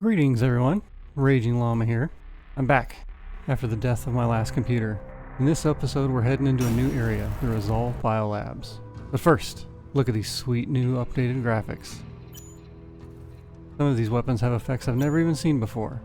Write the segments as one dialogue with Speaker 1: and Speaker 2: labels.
Speaker 1: Greetings everyone, Raging Llama here. I'm back after the death of my last computer. In this episode we're heading into a new area, the Resolve Biolabs. But first, look at these sweet new updated graphics. Some of these weapons have effects I've never even seen before.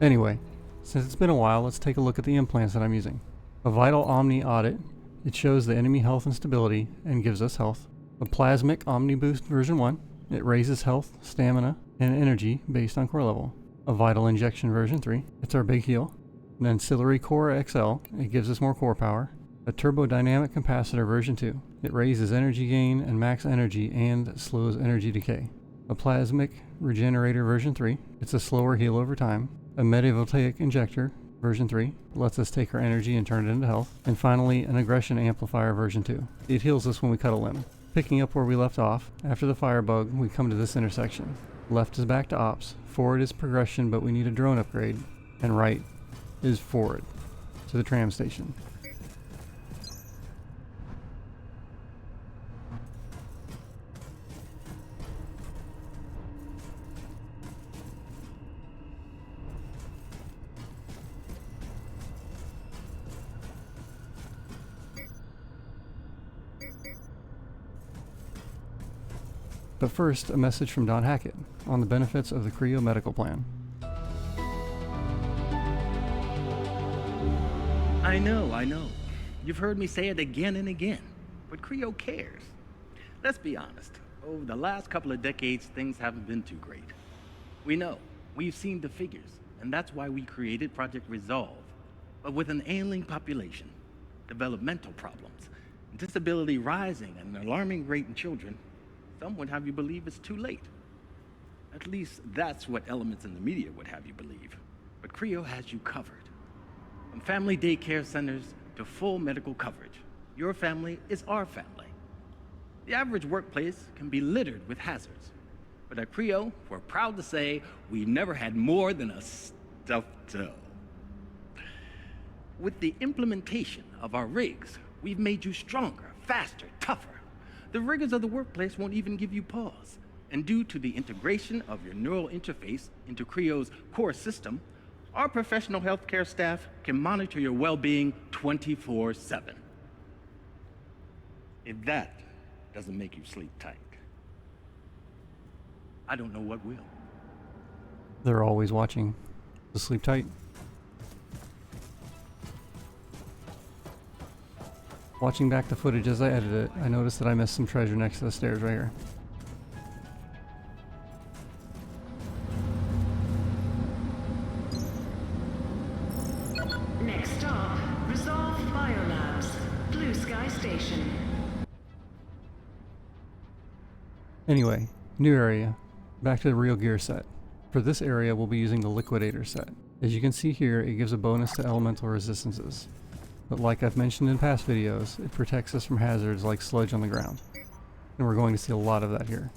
Speaker 1: Anyway, since it's been a while, let's take a look at the implants that I'm using. A Vital Omni Audit. It shows the enemy health and stability and gives us health. A Plasmic Omni Boost version 1. It raises health, stamina, and energy based on core level. A Vital Injection version 3. It's our big heal. An Ancillary Core XL. It gives us more core power. A Turbodynamic Capacitor version 2. It raises energy gain and max energy and slows energy decay. A Plasmic Regenerator version 3. It's a slower heal over time. A Metavoltaic Injector version 3 lets us take our energy and turn it into health. And finally, an Aggression Amplifier version 2. It heals us when we cut a limb. Picking up where we left off, after the firebug, we come to this intersection. Left is back to ops, forward is progression but we need a drone upgrade, and right is forward to the tram station. But first, a message from Don Hackett on the benefits of the Creo medical plan.
Speaker 2: I know. You've heard me say it again and again, but Creo cares. Let's be honest, over the last couple of decades, things haven't been too great. We know, we've seen the figures, and that's why we created Project Resolve. But with an ailing population, developmental problems, disability rising at an alarming rate in children, some would have you believe it's too late. At least that's what elements in the media would have you believe. But Creo has you covered. From family daycare centers to full medical coverage, your family is our family. The average workplace can be littered with hazards. But at Creo, we're proud to say we've never had more than a stuffed toe. With the implementation of our rigs, we've made you stronger, faster, tougher. The rigors of the workplace won't even give you pause. And due to the integration of your neural interface into Creo's core system, our professional healthcare staff can monitor your well-being 24/7. If that doesn't make you sleep tight, I don't know what will.
Speaker 1: They're always watching. So sleep tight. Watching back the footage as I edit it, I noticed that I missed some treasure next to the stairs right here.
Speaker 3: Next stop, Resolve Biolabs, Blue Sky Station.
Speaker 1: Anyway, new area. Back to the real gear set. For this area, we'll be using the Liquidator set. As you can see here, it gives a bonus to elemental resistances. But like I've mentioned in past videos, it protects us from hazards like sludge on the ground. And we're going to see a lot of that here.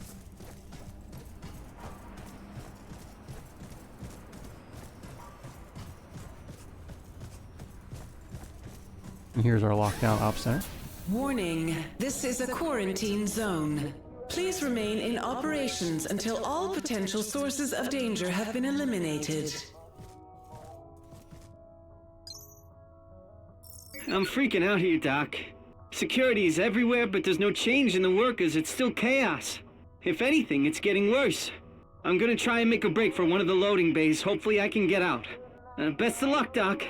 Speaker 1: And here's our lockdown op center.
Speaker 4: Warning, this is a quarantine zone. Please remain in operations until all potential sources of danger have been eliminated.
Speaker 5: I'm freaking out here, Doc. Security is everywhere, but there's no change in the workers. It's still chaos. If anything, it's getting worse. I'm gonna try and make a break for one of the loading bays. Hopefully I can get out. Best of luck, Doc.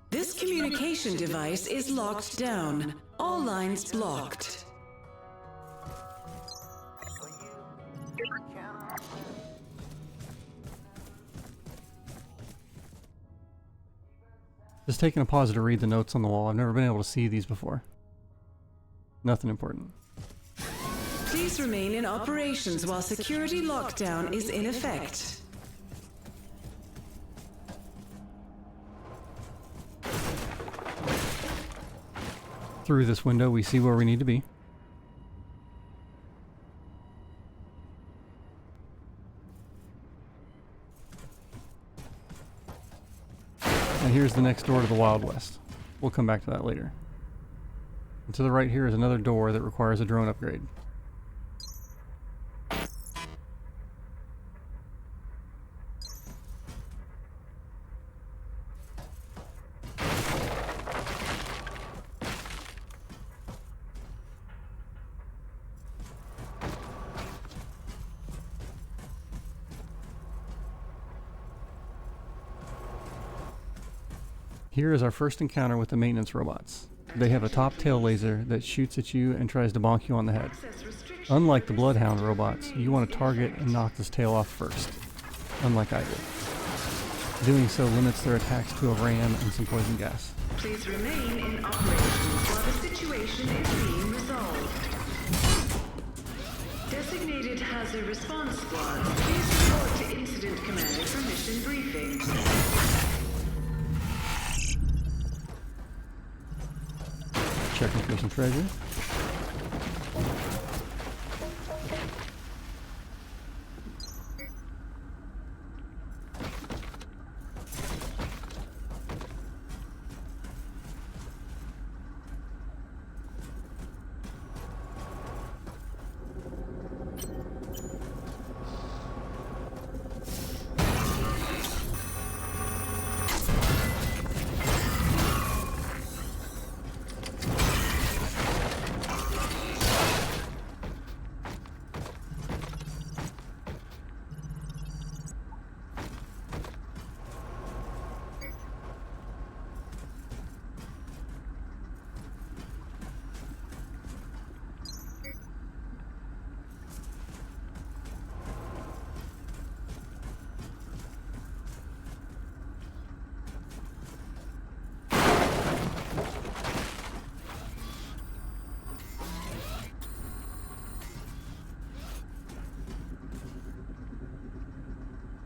Speaker 4: This communication device is locked down. All lines blocked.
Speaker 1: Just taking a pause to read the notes on the wall. I've never been able to see these before. Nothing important.
Speaker 4: Please remain in operations while security lockdown is in effect.
Speaker 1: Through this window, we see where we need to be. And here's the next door to the Wild West. We'll come back to that later. And to the right here is another door that requires a drone upgrade. Here is our first encounter with the maintenance robots. They have a top tail laser that shoots at you and tries to bonk you on the head. Unlike the Bloodhound robots, you want to target and knock this tail off first, unlike I did. Doing so limits their attacks to a ram and some poison gas.
Speaker 3: Please remain in operations while the situation is being resolved. Designated Hazard Response Squad, please report to Incident Commander for mission briefing.
Speaker 1: Checking for some treasure.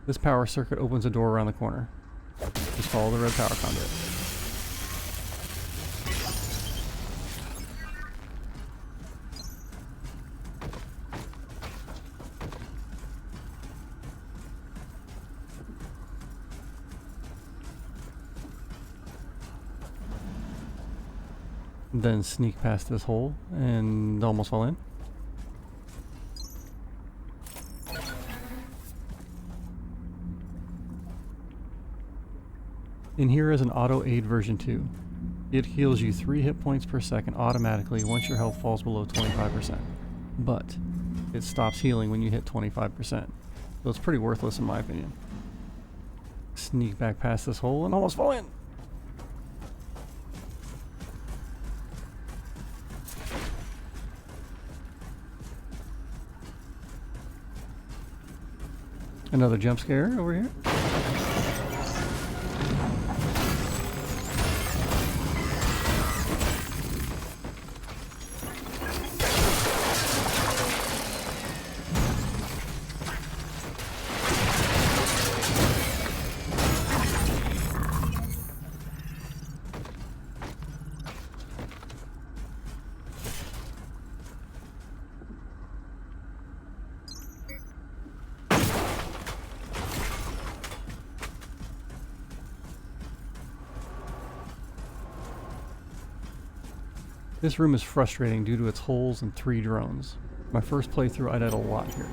Speaker 1: This power circuit opens a door around the corner. Just follow the red power conduit. Then sneak past this hole and almost fall in. In here is an Auto Aid version 2. It heals you 3 hit points per second automatically once your health falls below 25%. But it stops healing when you hit 25%. So it's pretty worthless in my opinion. Sneak back past this hole and almost fall in. Another jump scare over here. This room is frustrating due to its holes and 3 drones. My first playthrough I died a lot here.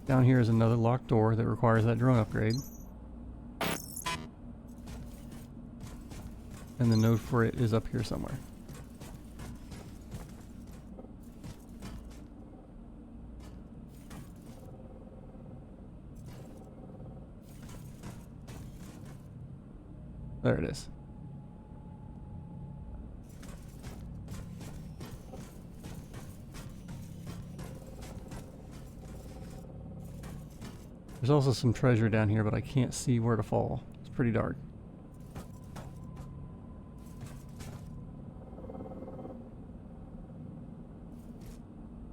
Speaker 1: Down here is another locked door that requires that drone upgrade. And the node for it is up here somewhere. There it is. There's also some treasure down here, but I can't see where to fall. It's pretty dark.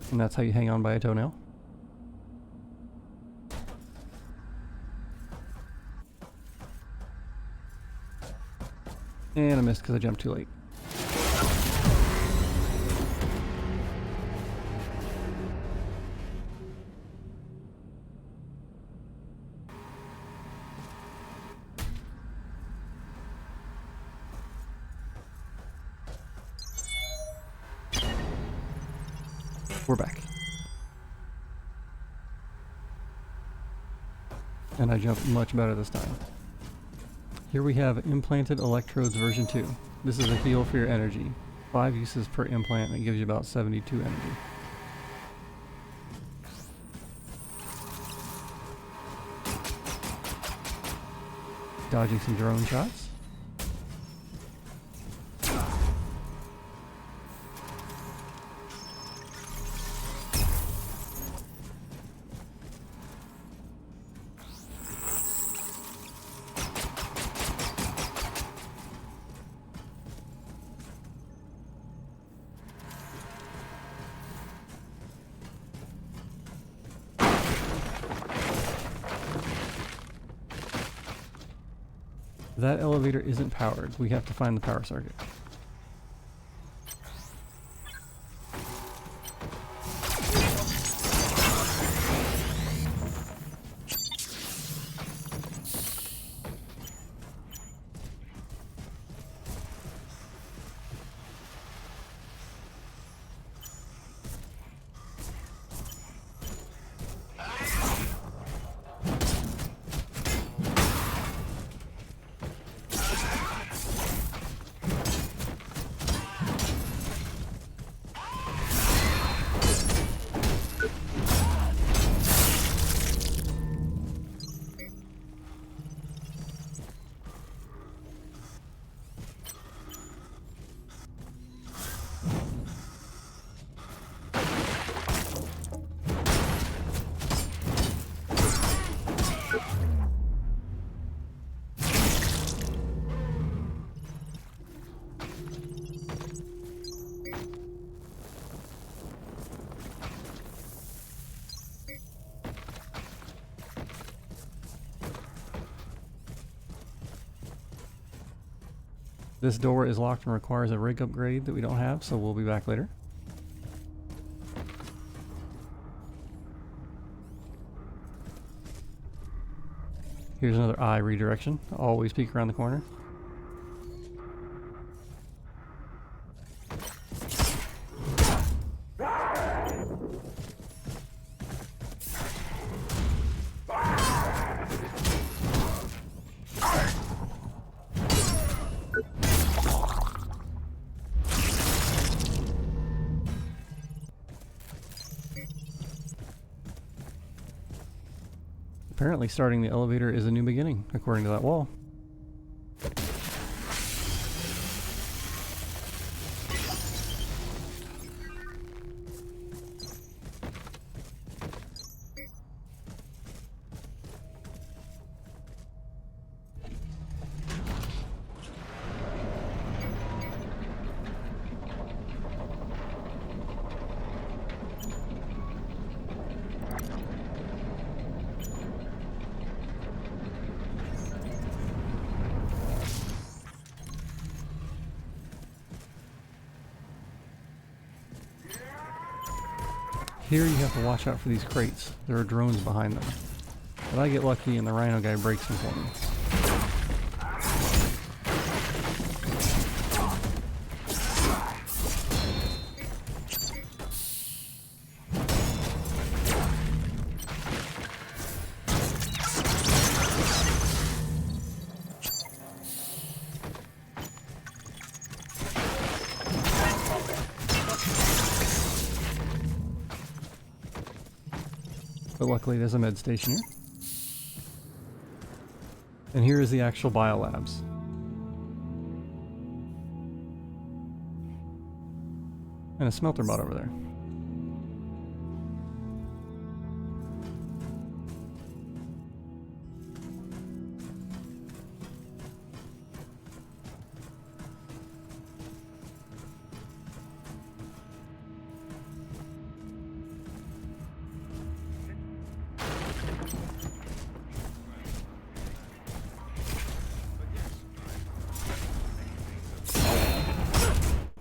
Speaker 1: And that's how you hang on by a toenail. And I missed because I jumped too late. We're back. And I jumped much better this time. Here we have implanted electrodes version 2. This is a heal for your energy. 5 uses per implant and it gives you about 72 energy. Dodging some drone shots. That elevator isn't powered. We have to find the power circuit. This door is locked and requires a rig upgrade that we don't have, so we'll be back later. Here's another eye redirection. Always peek around the corner. Apparently starting the elevator is a new beginning, according to that wall. Here you have to watch out for these crates. There are drones behind them. But I get lucky and the rhino guy breaks them for me. but luckily there's a med station here. And here is the actual biolabs. And a smelter bot over there.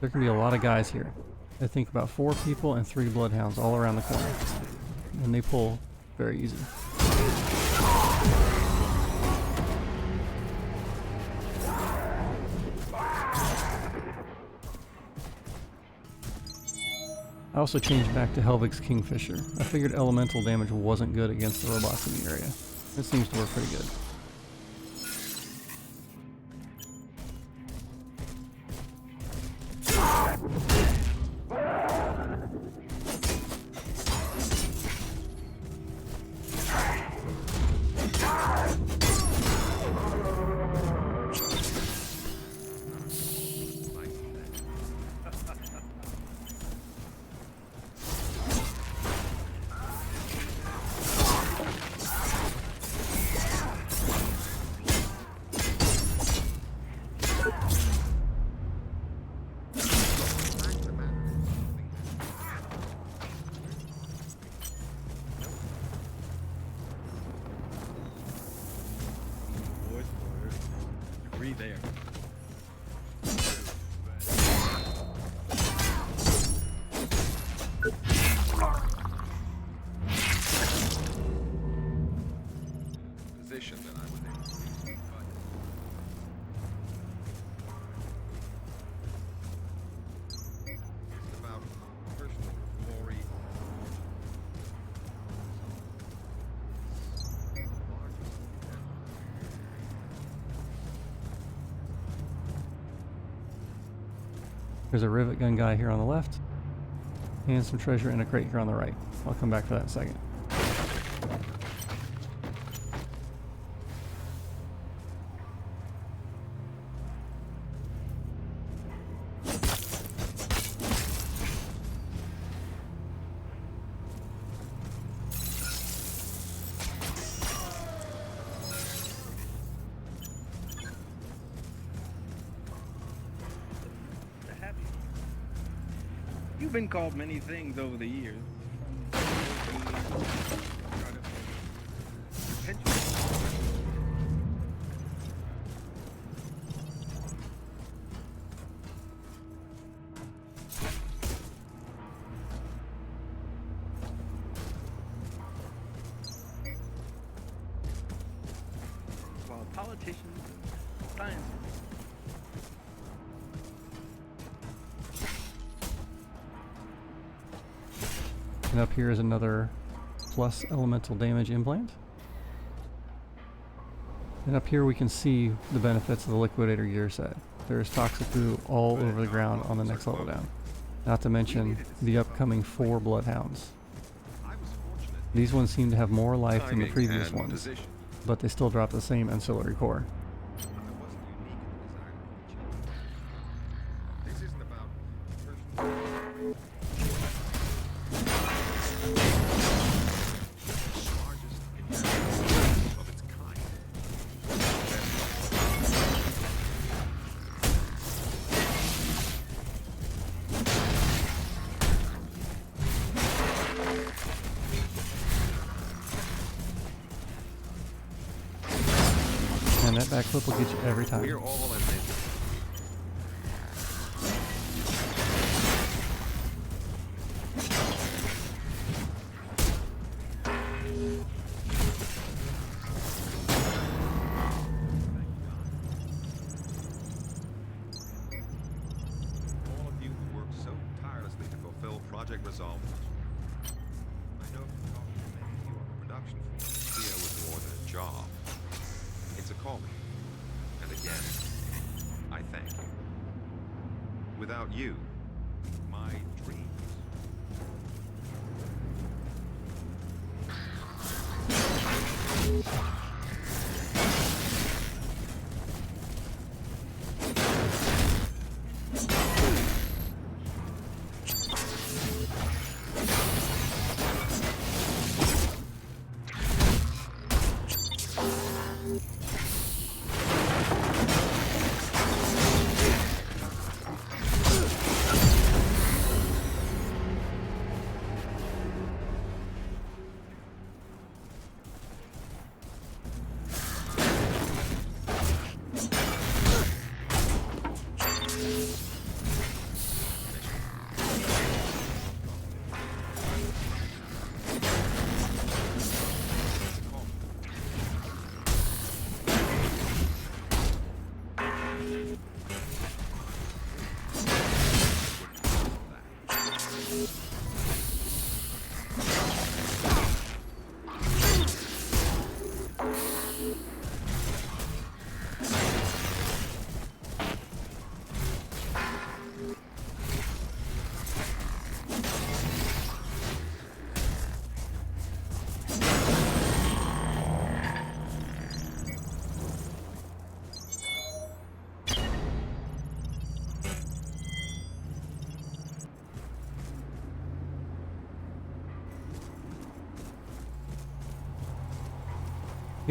Speaker 1: There can be a lot of guys here. I think about 4 people and 3 bloodhounds all around the corner. And they pull very easy. I also changed back to Helvig's Kingfisher. I figured elemental damage wasn't good against the robots in the area. It seems to work pretty good.
Speaker 2: There.
Speaker 6: Position that I would name, it's about personal glory.
Speaker 1: There's a rivet gun guy here on the left, and some treasure in a crate here on the right. I'll come back to that in a second.
Speaker 2: You've been called many things over the years. While politicians and scientists
Speaker 1: And up here is another plus elemental damage implant. And up here we can see the benefits of the liquidator gear set. There's toxic goo all over the ground on the next level down. Not to mention the upcoming 4 bloodhounds. These ones seem to have more life than the previous ones, but they still drop the same ancillary core. And that backflip will get you every time.
Speaker 6: We're all eliminated. All of you who worked so tirelessly to fulfill Project Resolve. I know from talking to many of you on the production floor, here was more than a job. It's a calling. And again, I thank you. Without you, my dreams.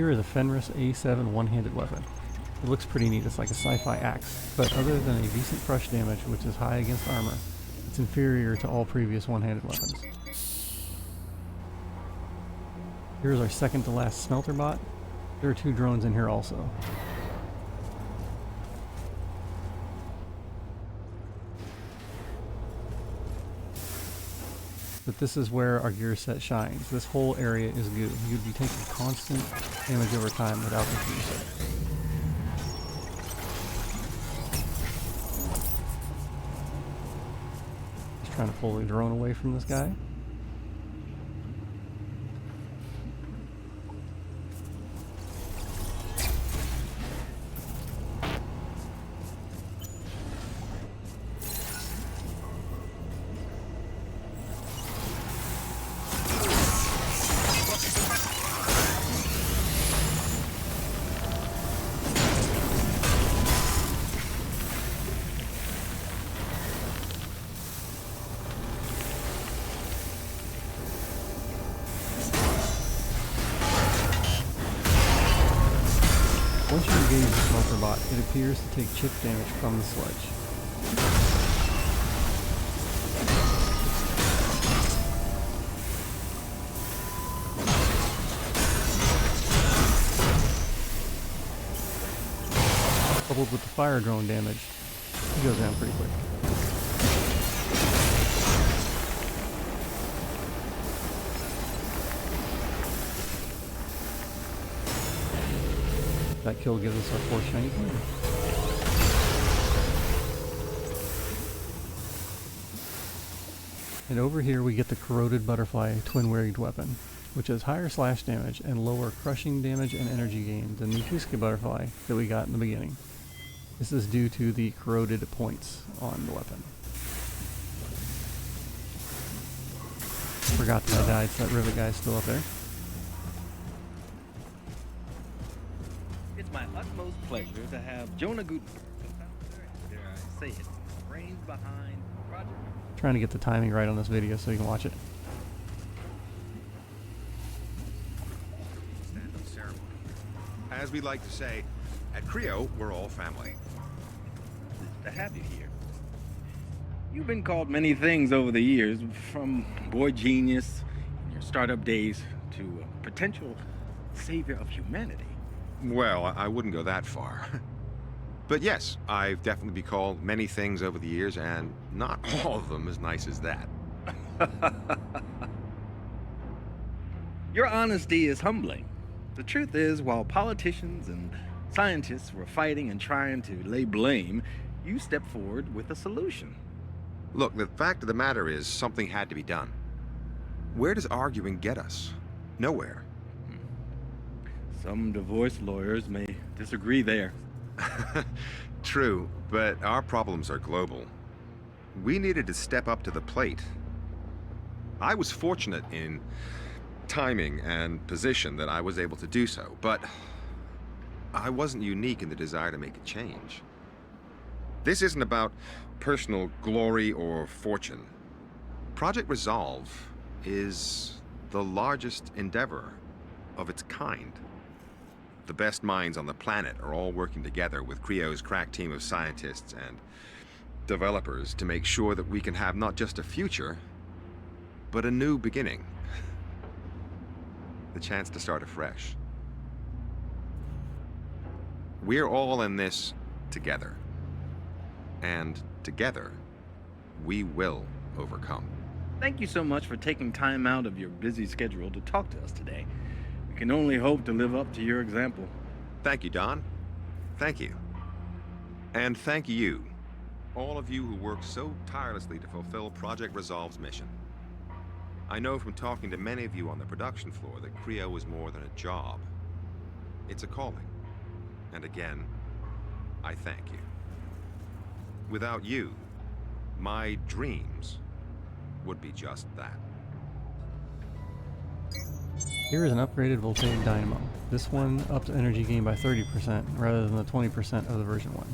Speaker 1: Here is a Fenris A7 one-handed weapon. It looks pretty neat, it's like a sci-fi axe, but other than a decent crush damage, which is high against armor, it's inferior to all previous one-handed weapons. Here's our second to last smelter bot. There are 2 drones in here also. But this is where our gear set shines. This whole area is goo. You'd be taking constant damage over time without the gear set. Just trying to pull the drone away from this guy. Once you engage the smelter bot, it appears to take chip damage from the sledge. Coupled with the fire drone damage, it goes down pretty quick. That kill gives us our 4th shiny coin. And over here we get the corroded butterfly twin-winged weapon, which has higher slash damage and lower crushing damage and energy gain than the Tuska butterfly that we got in the beginning. This is due to the corroded points on the weapon. Forgot that I died, so that rivet guy's still up there.
Speaker 2: It's my utmost pleasure to have Jonah Gutenberg, co-founder and, dare I say it, brains behind Project.
Speaker 1: Trying to get the timing right on this video so you can watch it.
Speaker 6: Standing ceremony. As we like to say, at Creo, we're all family.
Speaker 2: To have you here. You've been called many things over the years, from boy genius in your startup days to a potential savior of humanity.
Speaker 6: Well, I wouldn't go that far. But yes, I've definitely been called many things over the years, and not all of them as nice as that.
Speaker 2: Your honesty is humbling. The truth is, while politicians and scientists were fighting and trying to lay blame, you stepped forward with a solution.
Speaker 6: Look, the fact of the matter is, something had to be done. Where does arguing get us? Nowhere.
Speaker 2: Some divorce lawyers may disagree there.
Speaker 6: True, but our problems are global. We needed to step up to the plate. I was fortunate in timing and position that I was able to do so, but I wasn't unique in the desire to make a change. This isn't about personal glory or fortune. Project Resolve is the largest endeavor of its kind. The best minds on the planet are all working together with Creo's crack team of scientists and developers to make sure that we can have not just a future, but a new beginning. The chance to start afresh. We're all in this together. And together, we will overcome.
Speaker 2: Thank you so much for taking time out of your busy schedule to talk to us today. We can only hope to live up to your example.
Speaker 6: Thank you, Don. Thank you. And thank you, all of you who work so tirelessly to fulfill Project Resolve's mission. I know from talking to many of you on the production floor that Creo is more than a job. It's a calling. And again, I thank you. Without you, my dreams would be just that.
Speaker 1: Here is an upgraded voltaic dynamo. This one upped energy gain by 30% rather than the 20% of the version 1.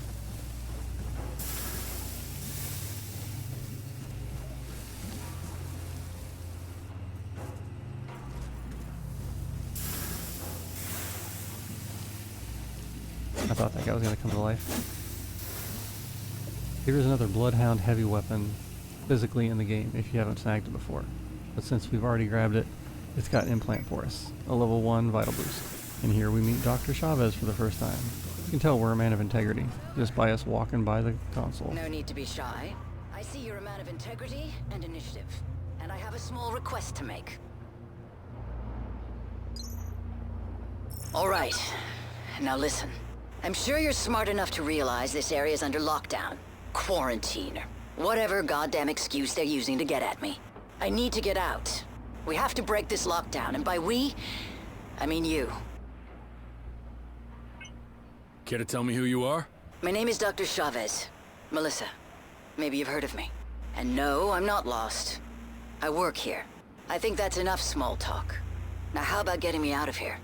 Speaker 1: guy was going to come to life. Here's another Bloodhound heavy weapon physically in the game if you haven't snagged it before. But since we've already grabbed it, it's got an implant for us, a level 1 vital boost. And here we meet Dr. Chavez for the first time. You can tell we're a man of integrity, just by us walking by the console.
Speaker 7: No need to be shy. I see you're a man of integrity and initiative. And I have a small request to make. All right. Now listen. I'm sure you're smart enough to realize this area's under lockdown, quarantine, or whatever goddamn excuse they're using to get at me. I need to get out. We have to break this lockdown, and by we, I mean you.
Speaker 8: Care to tell me who you are?
Speaker 7: My name is Dr. Chavez. Melissa. Maybe you've heard of me. And no, I'm not lost. I work here. I think that's enough small talk. Now how about getting me out of here?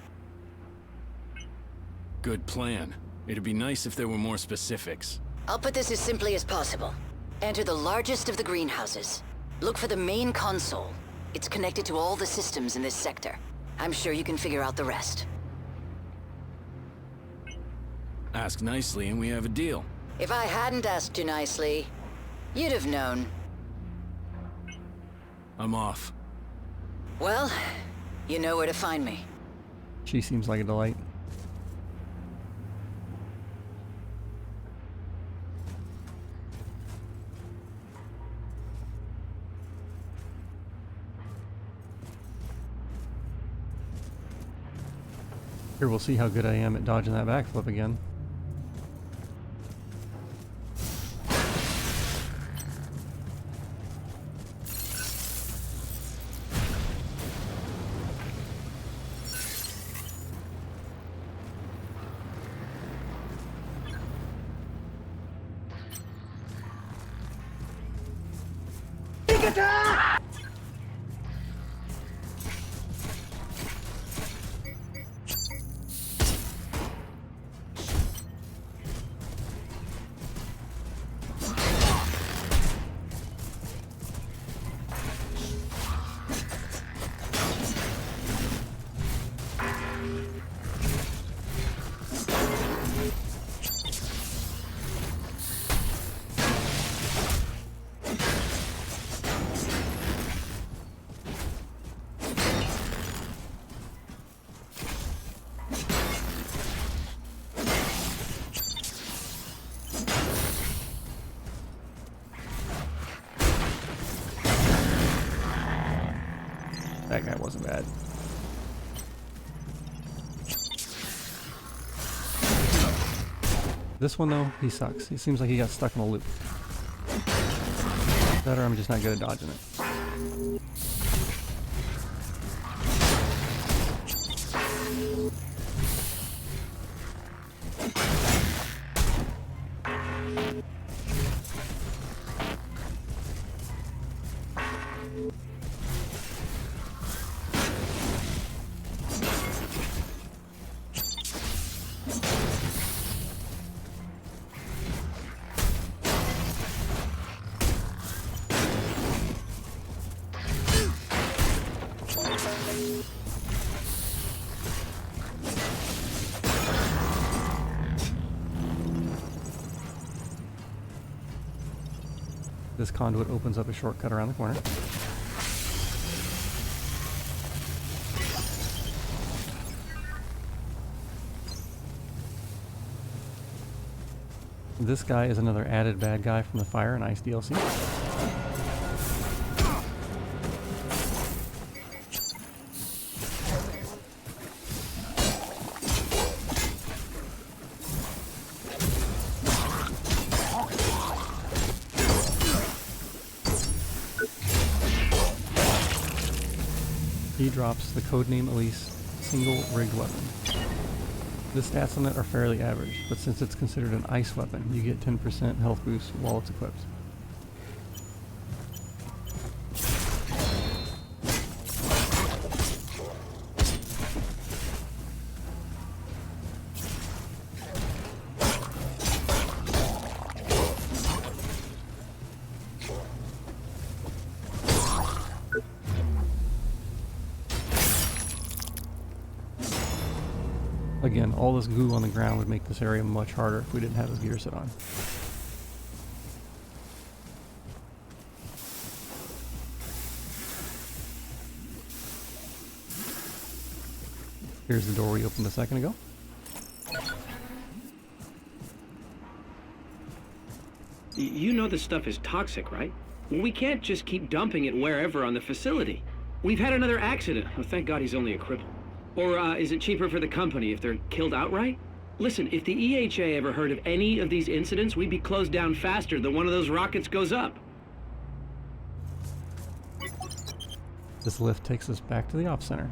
Speaker 8: Good plan. It'd be nice if there were more specifics.
Speaker 7: I'll put this as simply as possible. Enter the largest of the greenhouses. Look for the main console. It's connected to all the systems in this sector. I'm sure you can figure out the rest.
Speaker 8: Ask nicely and we have a deal.
Speaker 7: If I hadn't asked you nicely, you'd have known.
Speaker 8: I'm off.
Speaker 7: Well, you know where to find me.
Speaker 1: She seems like a delight. Here we'll see how good I am at dodging that backflip again. That guy wasn't bad. This one though, he sucks. He seems like he got stuck in a loop. That or I'm just not good at dodging it. This conduit opens up a shortcut around the corner. This guy is another added bad guy from the Fire and Ice DLC. He drops the codename Elise single rigged weapon. The stats on it are fairly average, but since it's considered an ice weapon, you get 10% health boost while it's equipped. Again, all this goo on the ground would make this area much harder if we didn't have a gear set on. Here's the door we opened a second ago.
Speaker 5: You know this stuff is toxic, right? We can't just keep dumping it wherever on the facility. We've had another accident. Oh, thank God he's only a cripple. Or is it cheaper for the company if they're killed outright? Listen, if the EHA ever heard of any of these incidents, we'd be closed down faster than one of those rockets goes up.
Speaker 1: This lift takes us back to the ops center.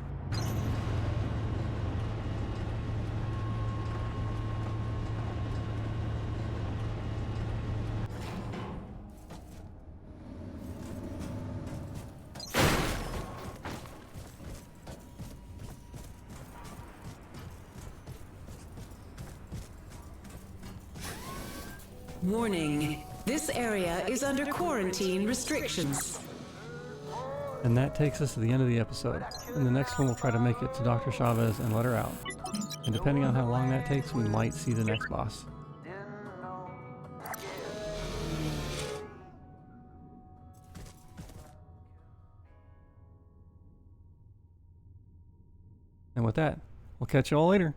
Speaker 4: Warning. This area is under quarantine restrictions.
Speaker 1: And that takes us to the end of the episode. In the next one, we'll try to make it to Dr. Chavez and let her out. And depending on how long that takes, we might see the next boss. And with that, we'll catch you all later.